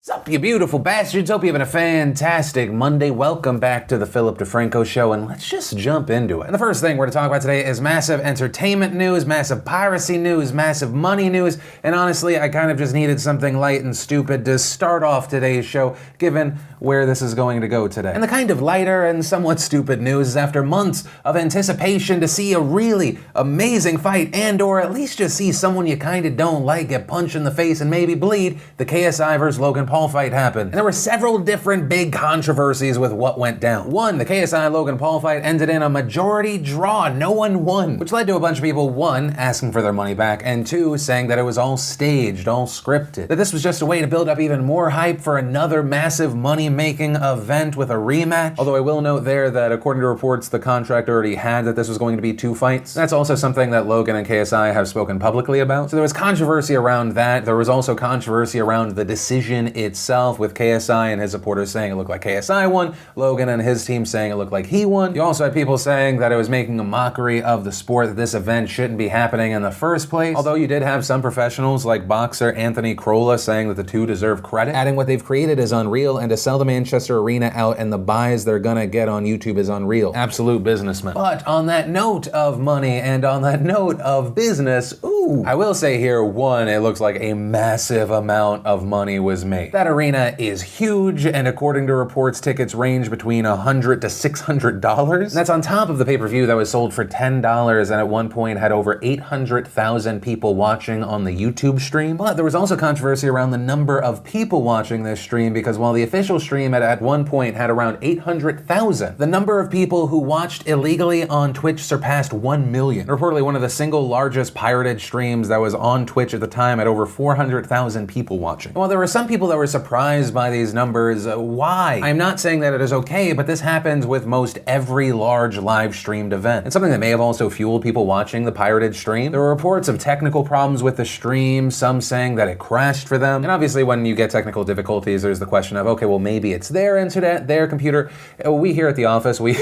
What's up, you beautiful bastards? Hope you're having a fantastic Monday. Welcome back to the DeFranco Show, and let's just jump into it. And the first thing we're going to talk about today is massive entertainment news, massive piracy news, massive money news, and honestly, I kind of just needed something light and stupid to start off today's show, given where this is going to go today. And the kind of lighter and somewhat stupid news is after months of anticipation to see a really amazing fight and/or at least just see someone you kind of don't like get punched in the face and maybe bleed, the KSI versus Logan Paul fight happened. And there were several different big controversies with what went down. One, the KSI Logan Paul fight ended in a majority draw. No one won, which led to a bunch of people, one, asking for their money back, and two, saying that it was all staged, all scripted. That this was just a way to build up even more hype for another massive money-making event with a rematch. Although I will note there that according to reports, the contract already had that this was going to be 2 fights. That's also something that Logan and KSI have spoken publicly about. So there was controversy around that. There was also controversy around the decision itself, with KSI and his supporters saying it looked like KSI won, Logan and his team saying it looked like he won. You also had people saying that it was making a mockery of the sport, that this event shouldn't be happening in the first place. Although you did have some professionals like boxer Anthony Crolla saying that the two deserve credit, adding what they've created is unreal, and to sell the Manchester arena out and the buys they're gonna get on YouTube is unreal. Absolute businessmen. But on that note of money and on that note of business, I will say here, one, it looks like a massive amount of money was made. That arena is huge, and according to reports, tickets range between $100 to $600. And that's on top of the pay-per-view that was sold for $10 and at one point had over 800,000 people watching on the YouTube stream. But there was also controversy around the number of people watching this stream, because while the official stream at one point had around 800,000, the number of people who watched illegally on Twitch surpassed 1 million. Reportedly one of the single largest pirated streams that was on Twitch at the time, at over 400,000 people watching. And while there were some people that were surprised by these numbers, why? I'm not saying that it is okay, but this happens with most every large live streamed event. It's something that may have also fueled people watching the pirated stream. There were reports of technical problems with the stream, some saying that it crashed for them. And obviously when you get technical difficulties, there's the question of, okay, well maybe it's their internet, their computer. We here at the office, we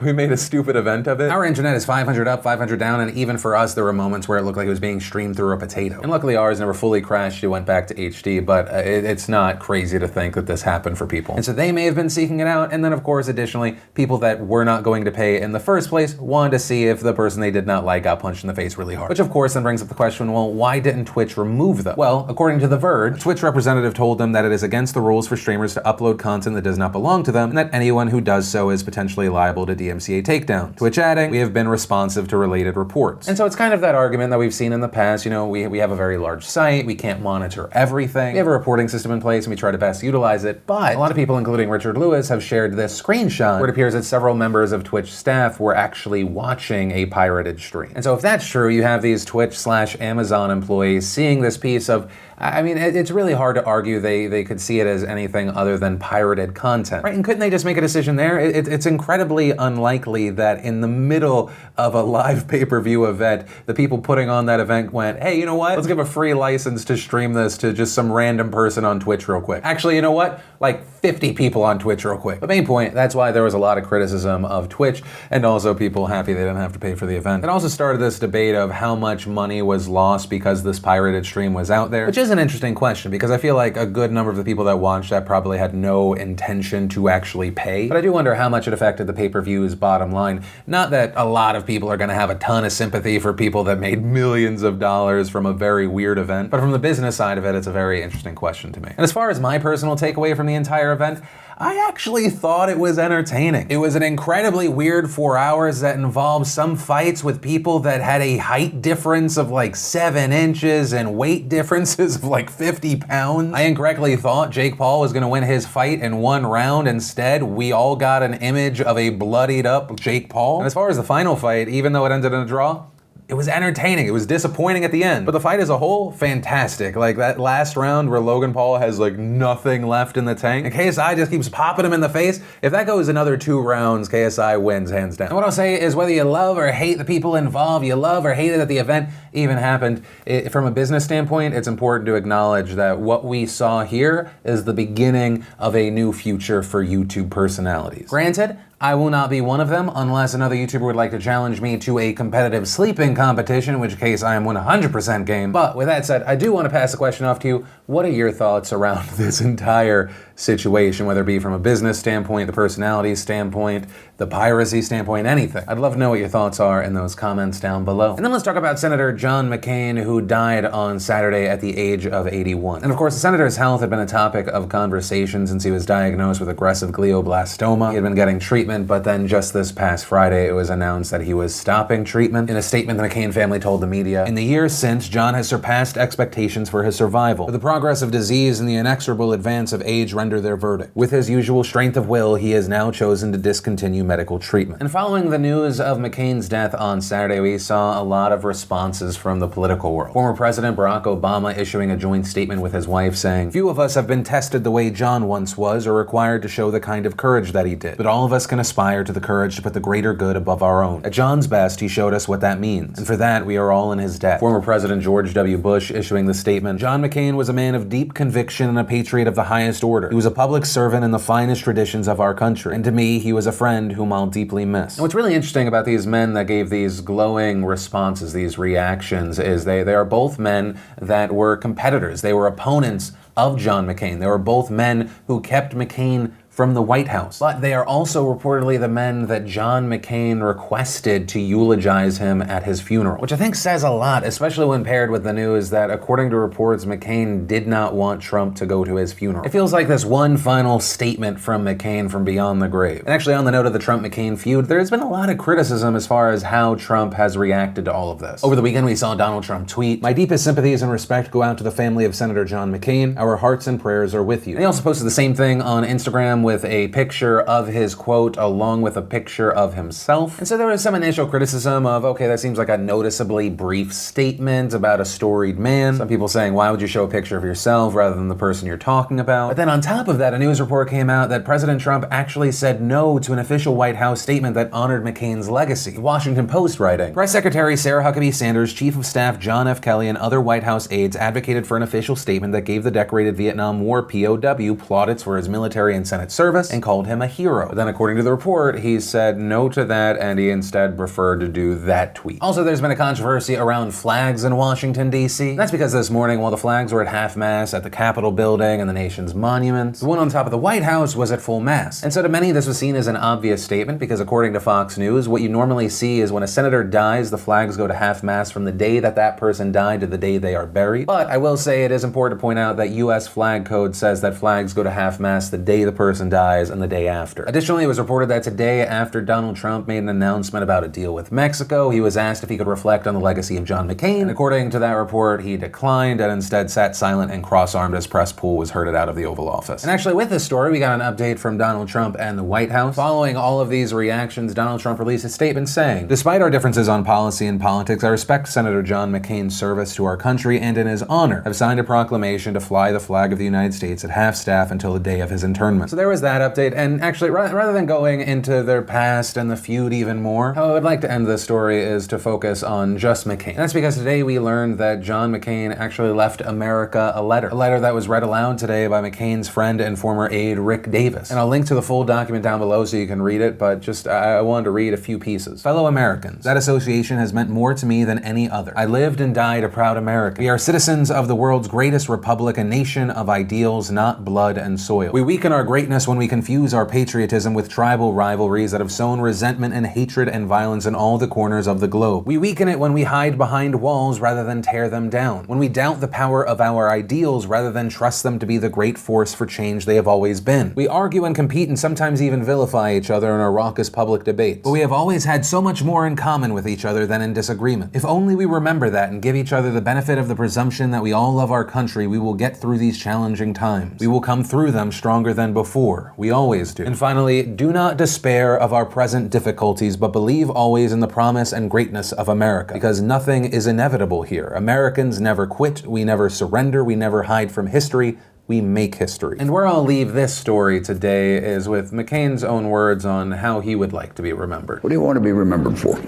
made a stupid event of it. Our internet is 500 up, 500 down, and even for us, there were moments where it looked like it was being streamed through a potato. And luckily ours never fully crashed, it went back to HD, but it's not crazy to think that this happened for people. And so they may have been seeking it out, and then of course, additionally, people that were not going to pay in the first place wanted to see if the person they did not like got punched in the face really hard. Which of course then brings up the question, well, why didn't Twitch remove them? Well, according to The Verge, a Twitch representative told them that it is against the rules for streamers to upload content that does not belong to them, and that anyone who does so is potentially liable to DMCA takedowns. Twitch adding, we have been responsive to related reports. And so it's kind of that argument that we've seen in the past, you know, we have a very large site, we can't monitor everything, we have a reporting system in place and we try to best utilize it, but a lot of people, including Richard Lewis, have shared this screenshot where it appears that several members of Twitch staff were actually watching a pirated stream. And so if that's true, you have these Twitch/Amazon employees seeing this piece of, I mean, it's really hard to argue they could see it as anything other than pirated content, right? And couldn't they just make a decision there? It's incredibly unlikely that in the middle of a live pay-per-view event, the people putting on that event went, hey, you know what? Let's give a free license to stream this to just some random person on Twitch real quick. Actually, you know what? Like 50 people on Twitch real quick. The main point, that's why there was a lot of criticism of Twitch, and also people happy they didn't have to pay for the event. It also started this debate of how much money was lost because this pirated stream was out there, which is an interesting question, because I feel like a good number of the people that watched that probably had no intention to actually pay. But I do wonder how much it affected the pay-per-view's bottom line. Not that a lot of people are gonna have a ton of sympathy for people that made millions of dollars from a very weird event, but from the business side of it, it's a very interesting question to me. And as far as my personal takeaway from the entire event, I actually thought it was entertaining. It was an incredibly weird 4 hours that involved some fights with people that had a height difference of like 7 inches and weight differences of like 50 pounds. I incorrectly thought Jake Paul was gonna win his fight in 1 round. Instead, we all got an image of a bloodied up Jake Paul. And as far as the final fight, even though it ended in a draw, it was entertaining. It was disappointing at the end. But the fight as a whole, fantastic. Like that last round where Logan Paul has like nothing left in the tank, and KSI just keeps popping him in the face. If that goes another 2 rounds, KSI wins hands down. And what I'll say is, whether you love or hate the people involved, you love or hate it that the event even happened, from a business standpoint, it's important to acknowledge that what we saw here is the beginning of a new future for YouTube personalities. Granted, I will not be one of them unless another YouTuber would like to challenge me to a competitive sleeping competition, in which case I am 100% game. But with that said, I do want to pass the question off to you. What are your thoughts around this entire situation, whether it be from a business standpoint, the personality standpoint, the piracy standpoint, anything? I'd love to know what your thoughts are in those comments down below. And then let's talk about Senator John McCain, who died on Saturday at the age of 81. And of course, the senator's health had been a topic of conversation since he was diagnosed with aggressive glioblastoma. He had been getting treatment, but then just this past Friday, it was announced that he was stopping treatment. In a statement, the McCain family told the media, "In the years since, John has surpassed expectations for his survival. But the progress of disease and the inexorable advance of age render their verdict. With his usual strength of will, he has now chosen to discontinue medical treatment." And following the news of McCain's death on Saturday, we saw a lot of responses from the political world. Former President Barack Obama issuing a joint statement with his wife saying, "Few of us have been tested the way John once was or required to show the kind of courage that he did. But all of us can aspire to the courage to put the greater good above our own. At John's best, he showed us what that means. And for that, we are all in his debt." Former President George W. Bush issuing the statement, "John McCain was a man of deep conviction and a patriot of the highest order. He was a public servant in the finest traditions of our country. And to me, he was a friend whom I'll deeply miss." And what's really interesting about these men that gave these glowing responses, these reactions, is they are both men that were competitors. They were opponents of John McCain. They were both men who kept McCain from the White House. But they are also reportedly the men that John McCain requested to eulogize him at his funeral, which I think says a lot, especially when paired with the news that, according to reports, McCain did not want Trump to go to his funeral. It feels like this one final statement from McCain from beyond the grave. And actually, on the note of the Trump-McCain feud, there's been a lot of criticism as far as how Trump has reacted to all of this. Over the weekend, we saw Donald Trump tweet, "My deepest sympathies and respect go out to the family of Senator John McCain. Our hearts and prayers are with you." And he also posted the same thing on Instagram with a picture of his quote along with a picture of himself. And so there was some initial criticism of, okay, that seems like a noticeably brief statement about a storied man. Some people saying, why would you show a picture of yourself rather than the person you're talking about? But then on top of that, a news report came out that President Trump actually said no to an official White House statement that honored McCain's legacy. The Washington Post writing, "Press Secretary Sarah Huckabee Sanders, Chief of Staff John F. Kelly, and other White House aides advocated for an official statement that gave the decorated Vietnam War POW plaudits for his military and Senate service and called him a hero." But then, according to the report, he said no to that, and he instead preferred to do that tweet. Also, there's been a controversy around flags in Washington, D.C. That's because this morning, while the flags were at half-mast at the Capitol building and the nation's monuments, the one on top of the White House was at full-mast. And so to many, this was seen as an obvious statement because, according to Fox News, what you normally see is when a senator dies, the flags go to half-mast from the day that that person died to the day they are buried. But I will say it is important to point out that U.S. flag code says that flags go to half-mast the day the person dies and the day after. Additionally, it was reported that today, after Donald Trump made an announcement about a deal with Mexico, he was asked if he could reflect on the legacy of John McCain. And according to that report, he declined and instead sat silent and cross-armed as press pool was herded out of the Oval Office. And actually, with this story, we got an update from Donald Trump and the White House. Following all of these reactions, Donald Trump released a statement saying, "Despite our differences on policy and politics, I respect Senator John McCain's service to our country and in his honor have signed a proclamation to fly the flag of the United States at half-staff until the day of his interment." So there was that update. And actually, rather than going into their past and the feud even more, how I would like to end this story is to focus on just McCain. And that's because today we learned that John McCain actually left America a letter that was read aloud today by McCain's friend and former aide Rick Davis. And I'll link to the full document down below so you can read it, but just I wanted to read a few pieces. "Fellow Americans, that association has meant more to me than any other. I lived and died a proud American. We are citizens of the world's greatest republic, a nation of ideals, not blood and soil. We weaken our greatness when we confuse our patriotism with tribal rivalries that have sown resentment and hatred and violence in all the corners of the globe. We weaken it when we hide behind walls rather than tear them down, when we doubt the power of our ideals rather than trust them to be the great force for change they have always been. We argue and compete and sometimes even vilify each other in our raucous public debates. But we have always had so much more in common with each other than in disagreement. If only we remember that and give each other the benefit of the presumption that we all love our country, we will get through these challenging times. We will come through them stronger than before. We always do. And finally, do not despair of our present difficulties, but believe always in the promise and greatness of America, because nothing is inevitable here. Americans never quit, we never surrender, we never hide from history, we make history." And where I'll leave this story today is with McCain's own words on how he would like to be remembered. What do you want to be remembered for?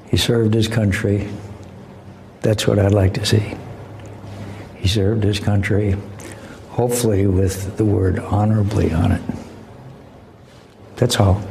He served his country. That's what I'd like to see. He served his country, hopefully with the word honorably on it. That's all.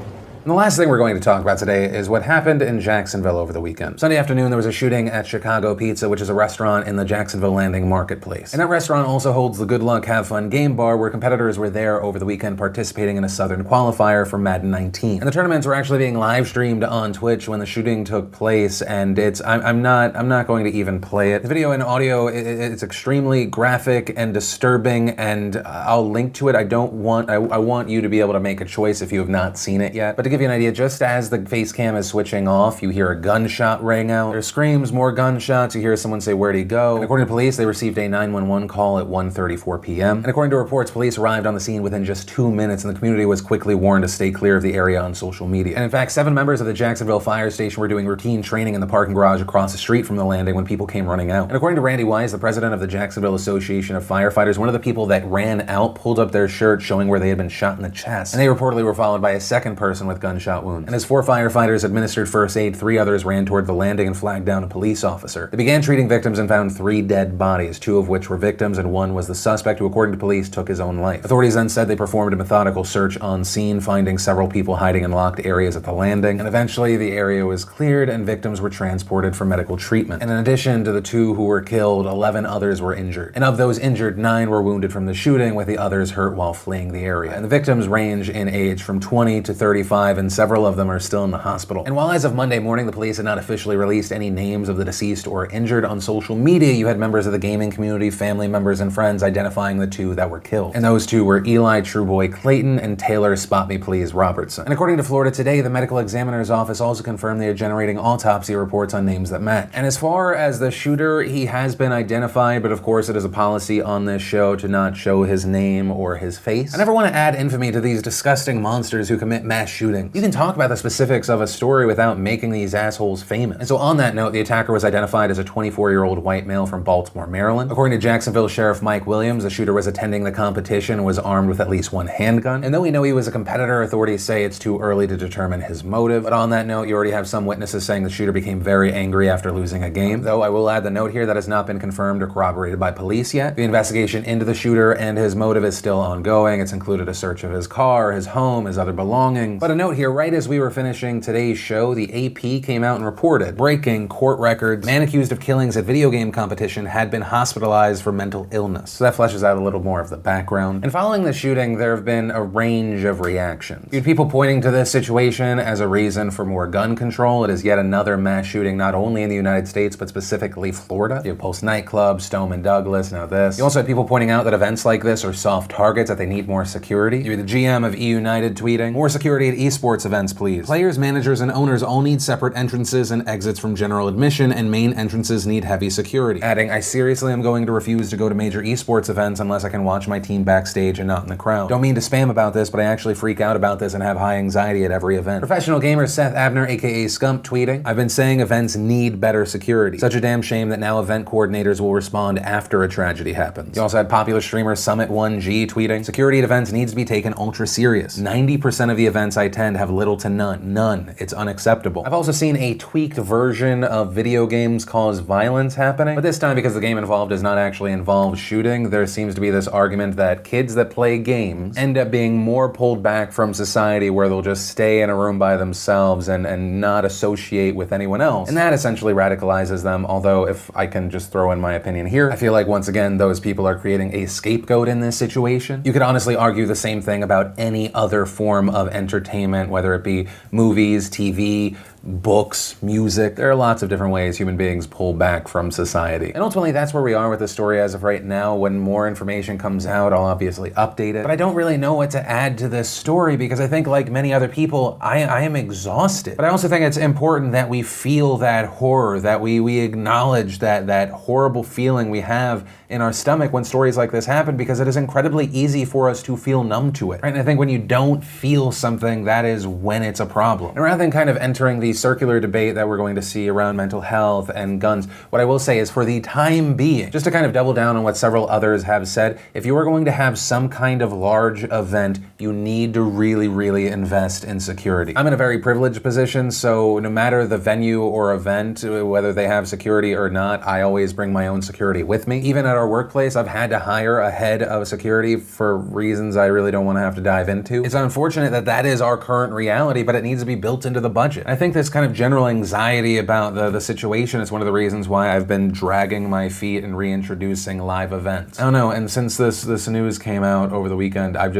And the last thing we're going to talk about today is what happened in Jacksonville over the weekend. Sunday afternoon, there was a shooting at Chicago Pizza, which is a restaurant in the Jacksonville Landing Marketplace. And that restaurant also holds the Good Luck Have Fun game bar, where competitors were there over the weekend participating in a Southern qualifier for Madden 19. And the tournaments were actually being live streamed on Twitch when the shooting took place, and I'm not going to even play it. The video and audio, it's extremely graphic and disturbing, and I'll link to it. I want you to be able to make a choice if you have not seen it yet. But to give you an idea, just as the face cam is switching off, you hear a gunshot ring out. There's screams, more gunshots. You hear someone say, "Where'd he go?" And according to police, they received a 911 call at 1:34 p.m. And according to reports, police arrived on the scene within just 2 minutes, and the community was quickly warned to stay clear of the area on social media. And in fact, 7 members of the Jacksonville Fire Station were doing routine training in the parking garage across the street from the landing when people came running out. And according to Randy Wise, the president of the Jacksonville Association of Firefighters, one of the people that ran out pulled up their shirt showing where they had been shot in the chest. And they reportedly were followed by a second person with gunshot wounds. And as 4 firefighters administered first aid, 3 others ran toward the landing and flagged down a police officer. They began treating victims and found 3 dead bodies, 2 of which were victims and 1 was the suspect who, according to police, took his own life. Authorities then said they performed a methodical search on scene, finding several people hiding in locked areas at the landing. And eventually the area was cleared and victims were transported for medical treatment. And in addition to the 2 who were killed, 11 others were injured. And of those injured, 9 were wounded from the shooting, with the others hurt while fleeing the area. And the victims range in age from 20 to 35, and several of them are still in the hospital. And while as of Monday morning, the police had not officially released any names of the deceased or injured, on social media, you had members of the gaming community, family members, and friends identifying the 2 that were killed. And those 2 were Eli Trueboy Clayton and Taylor Spot Me Please Robertson. And according to Florida Today, the medical examiner's office also confirmed they are generating autopsy reports on names that match. And as far as the shooter, he has been identified, but of course it is a policy on this show to not show his name or his face. I never want to add infamy to these disgusting monsters who commit mass shootings. You can talk about the specifics of a story without making these assholes famous. And so on that note, the attacker was identified as a 24-year-old white male from Baltimore, Maryland. According to Jacksonville Sheriff Mike Williams, the shooter was attending the competition and was armed with at least 1 handgun. And though we know he was a competitor, authorities say it's too early to determine his motive. But on that note, you already have some witnesses saying the shooter became very angry after losing a game. Though I will add the note here that has not been confirmed or corroborated by police yet. The investigation into the shooter and his motive is still ongoing. It's included a search of his car, his home, his other belongings. But a note here, right as we were finishing today's show, the AP came out and reported breaking court records. Man accused of killings at video game competition had been hospitalized for mental illness. So that fleshes out a little more of the background. And following the shooting, there have been a range of reactions. You had people pointing to this situation as a reason for more gun control. It is yet another mass shooting, not only in the United States, but specifically Florida. You have Pulse nightclub, Stoneman Douglas, now this. You also had people pointing out that events like this are soft targets, that they need more security. You had the GM of E United tweeting, "More security at esports events, please. Players, managers, and owners all need separate entrances and exits from general admission, and main entrances need heavy security." Adding, "I seriously am going to refuse to go to major esports events unless I can watch my team backstage and not in the crowd. Don't mean to spam about this, but I actually freak out about this and have high anxiety at every event." Professional gamer Seth Abner, aka Scump, tweeting, "I've been saying events need better security. Such a damn shame that now event coordinators will respond after a tragedy happens." You also had popular streamer Summit1G tweeting, "Security at events needs to be taken ultra serious. 90% of the events I attend have little to none. It's unacceptable." I've also seen a tweaked version of video games cause violence happening, but this time, because the game involved does not actually involve shooting, there seems to be this argument that kids that play games end up being more pulled back from society, where they'll just stay in a room by themselves and not associate with anyone else. And that essentially radicalizes them, although if I can just throw in my opinion here, I feel like once again, those people are creating a scapegoat in this situation. You could honestly argue the same thing about any other form of entertainment, whether it be movies, TV, books, music. There are lots of different ways human beings pull back from society. And ultimately, that's where we are with the story as of right now. When more information comes out, I'll obviously update it. But I don't really know what to add to this story, because I think, like many other people, I am exhausted. But I also think it's important that we feel that horror, that we acknowledge that horrible feeling we have in our stomach when stories like this happen, because it is incredibly easy for us to feel numb to it. Right? And I think when you don't feel something, that is when it's a problem. And rather than kind of entering these circular debate that we're going to see around mental health and guns. What I will say is, for the time being, just to kind of double down on what several others have said, if you are going to have some kind of large event, you need to really invest in security. I'm in a very privileged position, so no matter the venue or event, whether they have security or not, I always bring my own security with me. Even at our workplace, I've had to hire a head of security for reasons I really don't want to have to dive into. It's unfortunate that that is our current reality, but it needs to be built into the budget. I think this kind of general anxiety about the situation is one of the reasons why I've been dragging my feet and reintroducing live events. I don't know, and since this news came out over the weekend, I've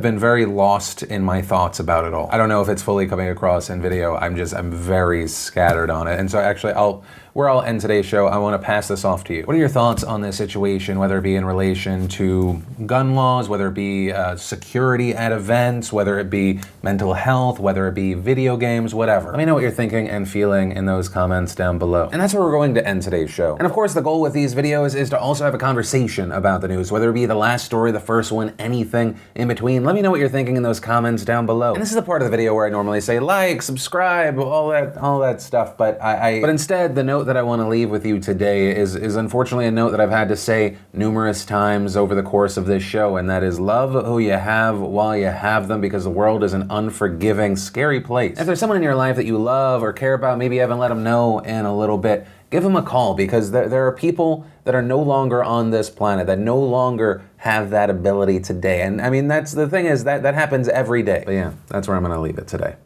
been very lost in my thoughts about it all. I don't know if it's fully coming across in video. I'm very scattered on it. And so actually where I'll end today's show, I want to pass this off to you. What are your thoughts on this situation, whether it be in relation to gun laws, whether it be security at events, whether it be mental health, whether it be video games, whatever. Let me know what you're thinking and feeling in those comments down below. And that's where we're going to end today's show. And of course, the goal with these videos is to also have a conversation about the news, whether it be the last story, the first one, anything in between. Let me know what you're thinking in those comments down below. And this is the part of the video where I normally say like, subscribe, all that stuff, but but instead, the note that I want to leave with you today is unfortunately a note that I've had to say numerous times over the course of this show, and that is love who you have while you have them, because the world is an unforgiving, scary place. If there's someone in your life that you love or care about, maybe you haven't let them know in a little bit, give them a call, because there are people that are no longer on this planet, that no longer have that ability today. And I mean, that's the thing, is that happens every day. But yeah, that's where I'm gonna leave it today.